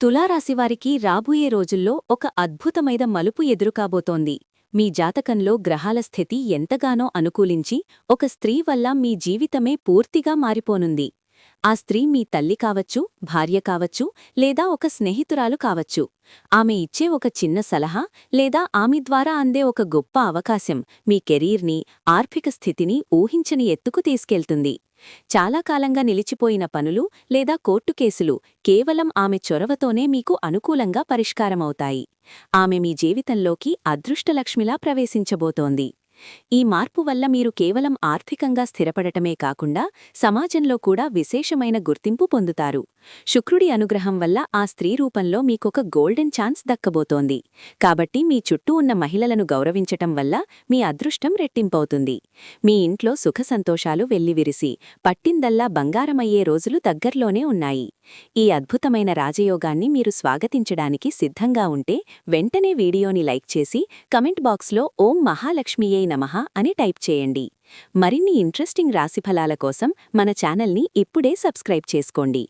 తులారాశివారికి రాబోయే రోజుల్లో ఒక అద్భుతమైన మలుపు ఎదురుకాబోతోంది. మీ జాతకంలో గ్రహాల స్థితి ఎంతగానో అనుకూలించి ఒక స్త్రీ వల్ల మీ జీవితమే పూర్తిగా మారిపోనుంది. ఆ స్త్రీ మీ తల్లి కావచ్చు, భార్య కావచ్చు, లేదా ఒక స్నేహితురాలు కావచ్చు. ఆమె ఇచ్చే ఒక చిన్న సలహా లేదా ఆమె ద్వారా అందే ఒక గొప్ప అవకాశం మీ కెరీర్ని, ఆర్థిక స్థితిని ఊహించని ఎత్తుకు తీసుకెళ్తుంది. చాలా కాలంగా నిలిచిపోయిన పనులు లేదా కోర్టు కేసులు కేవలం ఆమె చొరవతోనే మీకు అనుకూలంగా పరిష్కారమవుతాయి. ఆమె మీ జీవితంలోకి అదృష్టలక్ష్మిలా ప్రవేశించబోతోంది. ఈ మార్పు వల్ల మీరు కేవలం ఆర్థికంగా స్థిరపడటమే కాకుండా సమాజంలో కూడా విశేషమైన గుర్తింపు పొందుతారు. శుక్రుడి అనుగ్రహం వల్ల ఆ స్త్రీ రూపంలో మీకొక గోల్డెన్ ఛాన్స్ దక్కబోతోంది. కాబట్టి మీ చుట్టూ ఉన్న మహిళలను గౌరవించటం వల్ల మీ అదృష్టం రెట్టింపవుతుంది. మీ ఇంట్లో సుఖ సంతోషాలు వెల్లివిరిసి పట్టిందల్లా బంగారమయ్యే రోజులు దగ్గర్లోనే ఉన్నాయి. ఈ అద్భుతమైన రాజయోగాన్ని మీరు స్వాగతించడానికి సిద్ధంగా ఉంటే వెంటనే వీడియోని లైక్ చేసి కమెంట్ బాక్స్లో ఓం మహాలక్ష్మియే నమః అని టైప్ చేయండి. మరిన్ని ఇంట్రెస్టింగ్ రాశిఫలాల కోసం మన ఛానల్ని ఇప్పుడే సబ్స్క్రైబ్ చేసుకోండి.